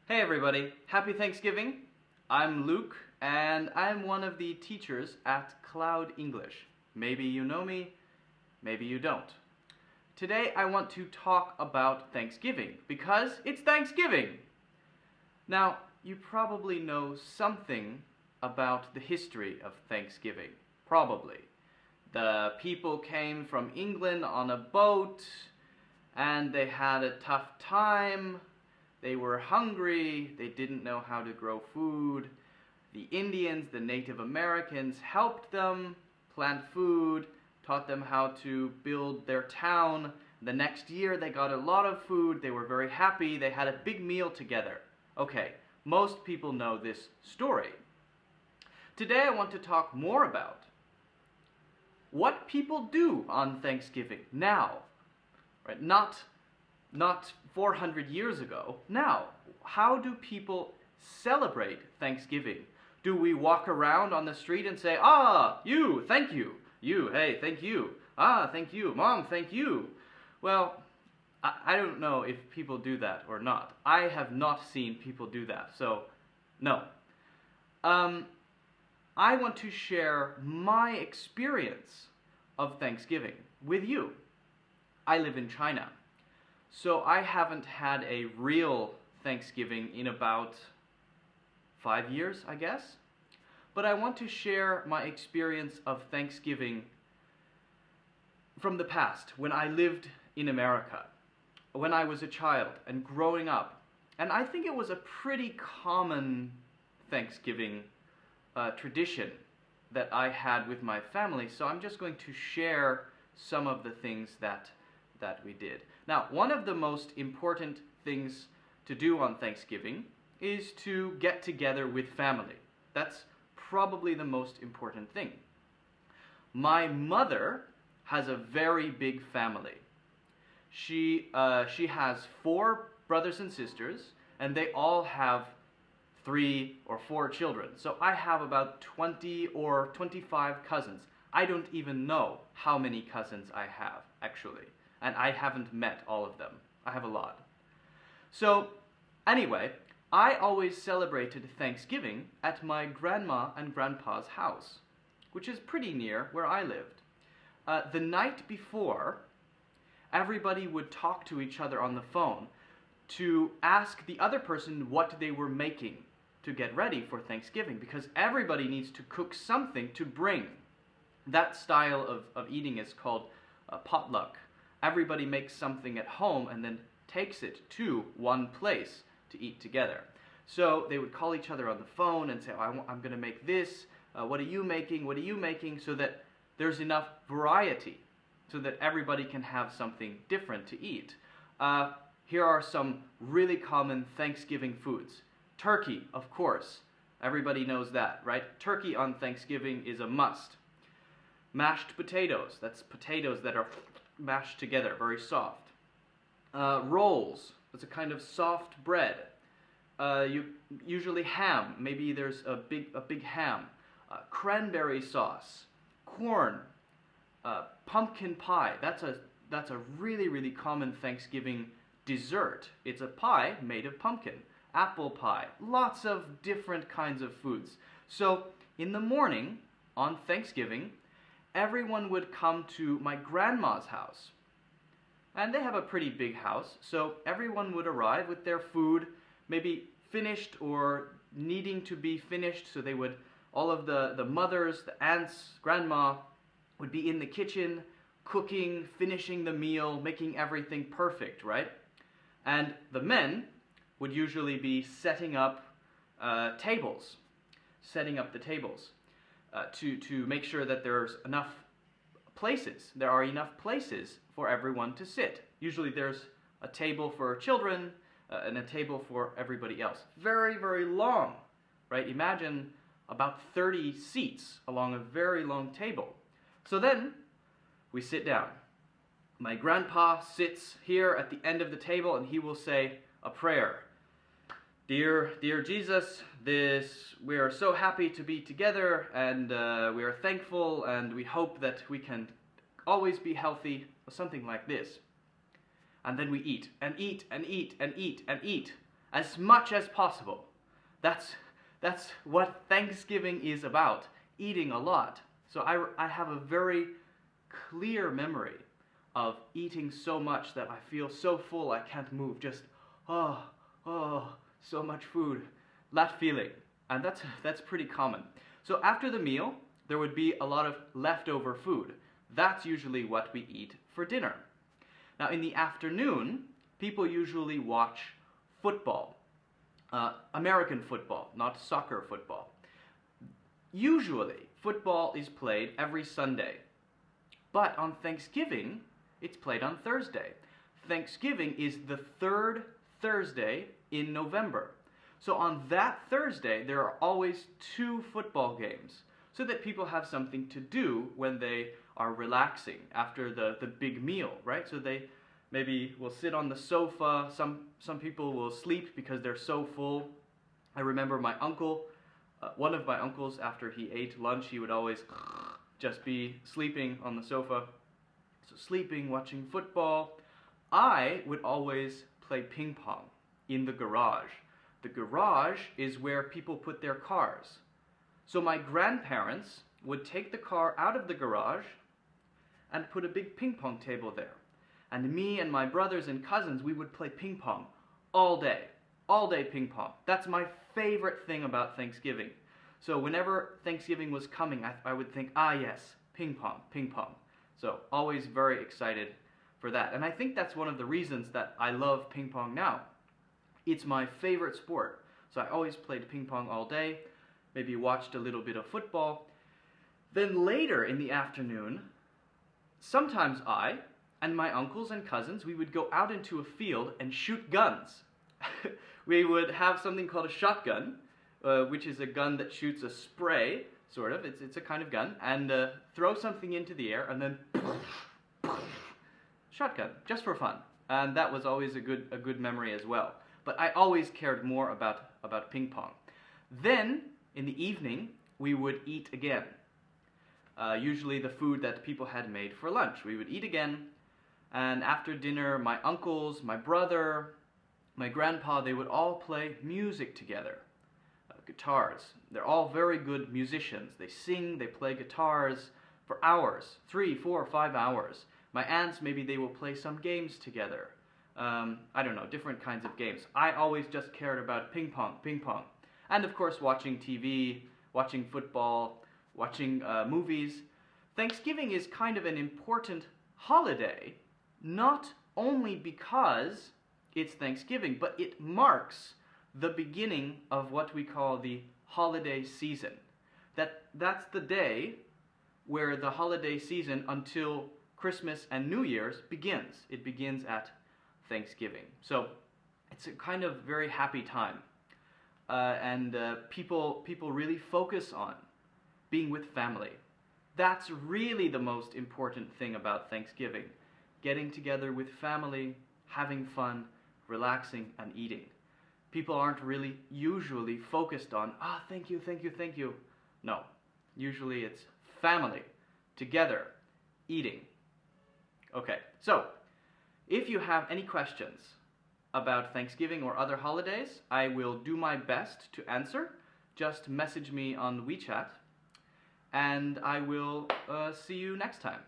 Hey everybody, happy Thanksgiving. I'm Luke and I'm one of the teachers at Cloud English. Maybe you know me, maybe you don't. Today I want to talk about Thanksgiving because it's Thanksgiving. Now, you probably know something about the history of Thanksgiving. Probably. The people came from England on a boat and they had a tough time. They were hungry, they didn't know how to grow food. The Indians, the Native Americans, helped them plant food, taught them how to build their town. The next year they got a lot of food, they were very happy, they had a big meal together. Okay, most people know this story. Today I want to talk more about what people do on Thanksgiving now, right? Not 400 years ago. Now, how do people celebrate Thanksgiving? Do we walk around on the street and say, "Ah, you, thank you. You, hey, thank you. Ah, thank you. Mom, thank you." Well, I don't know if people do that or not. I have not seen people do that, so no. I want to share my experience of Thanksgiving with you. I live in China. So I haven't had a real Thanksgiving in about 5 years, I guess. But I want to share my experience of Thanksgiving from the past, when I lived in America, when I was a child and growing up. And I think it was a pretty common Thanksgiving tradition that I had with my family. So I'm just going to share some of the things that we did. Now, one of the most important things to do on Thanksgiving is to get together with family. That's probably the most important thing. My mother has a very big family. She has 4 brothers and sisters, and they all have 3 or 4 children. So I have about 20 or 25 cousins. I don't even know how many cousins I have, actually. And I haven't met all of them. I have a lot. So, anyway, I always celebrated Thanksgiving at my grandma and grandpa's house, which is pretty near where I lived. The night before, everybody would talk to each other on the phone to ask the other person what they were making to get ready for Thanksgiving, because everybody needs to cook something to bring. That style of eating is called potluck. Everybody makes something at home and then takes it to one place to eat together. So they would call each other on the phone and say, "Oh, I'm going to make this. What are you making? What are you making?" So that there's enough variety, so that everybody can have something different to eat. Here are some really common Thanksgiving foods. Turkey, of course. Everybody knows that, right? Turkey on Thanksgiving is a must. Mashed potatoes. That's potatoes that are mashed together, very soft. Rolls. That's a kind of soft bread. Usually ham. Maybe there's a big ham. Cranberry sauce. Corn. Pumpkin pie. That's a really common Thanksgiving dessert. It's a pie made of pumpkin. Apple pie. Lots of different kinds of foods. So in the morning on Thanksgiving, everyone would come to my grandma's house. And they have a pretty big house, so everyone would arrive with their food, maybe finished or needing to be finished, so they would, all of the mothers, the aunts, grandma, would be in the kitchen, cooking, finishing the meal, making everything perfect, right? And the men would usually be setting up tables, setting up the tables. To make sure that there's enough places. There are enough places for everyone to sit. Usually there's a table for children and a table for everybody else. Very long, right? Imagine about 30 seats along a very long table. So then we sit down. My grandpa sits here at the end of the table and he will say a prayer. Dear Jesus, we are so happy to be together, and we are thankful, and we hope that we can always be healthy, or something like this. And then we eat, and eat, and eat, and eat, and eat. as much as possible. That's what Thanksgiving is about, eating a lot. So I have a very clear memory of eating so much that I feel so full I can't move. Just, oh, so much food. That feeling. And that's pretty common. So after the meal, there would be a lot of leftover food. That's usually what we eat for dinner. Now in the afternoon, people usually watch football. American football, not soccer football. Usually, football is played every Sunday. But on Thanksgiving, it's played on Thursday. Thanksgiving is the third Thursday in November. So on that Thursday, there are always 2 football games, so that people have something to do when they are relaxing after the big meal, right? So they maybe will sit on the sofa. Some people will sleep because they're so full. I remember my uncle, one of my uncles, after he ate lunch, he would always just be sleeping on the sofa. So sleeping, watching football. I would always play ping pong in the garage. The garage is where people put their cars. So my grandparents would take the car out of the garage and put a big ping pong table there. And me and my brothers and cousins, we would play ping pong all day. All day ping pong. That's my favorite thing about Thanksgiving. So whenever Thanksgiving was coming, I would think, ah yes, ping pong, ping pong. So always very excited for that. And I think that's one of the reasons that I love ping pong now. It's my favorite sport. So I always played ping pong all day, maybe watched a little bit of football. Then later in the afternoon, sometimes I and my uncles and cousins, we would go out into a field and shoot guns. We would have something called a shotgun, which is a gun that shoots a spray, sort of. It's a kind of gun, and throw something into the air, and then shotgun, just for fun. And that was always a good memory as well. But I always cared more about ping pong. Then, in the evening, we would eat again. Usually the food that people had made for lunch. We would eat again, and after dinner, my uncles, my brother, my grandpa, they would all play music together. Guitars. They're all very good musicians. They sing, they play guitars for hours, 3, 4, 5 hours. My aunts, maybe they will play some games together. I don't know, different kinds of games. I always just cared about ping pong. And of course watching TV, watching football, watching movies. Thanksgiving is kind of an important holiday, not only because it's Thanksgiving, but it marks the beginning of what we call the holiday season. That's the day where the holiday season until Christmas and New Year's begins. It begins at Thanksgiving. So it's a kind of very happy time. And people really focus on being with family. That's really the most important thing about Thanksgiving. Getting together with family, having fun, relaxing, and eating. People aren't really usually focused on, thank you. No. Usually it's family, together, eating. Okay, so if you have any questions about Thanksgiving or other holidays, I will do my best to answer. Just message me on WeChat, and I will see you next time.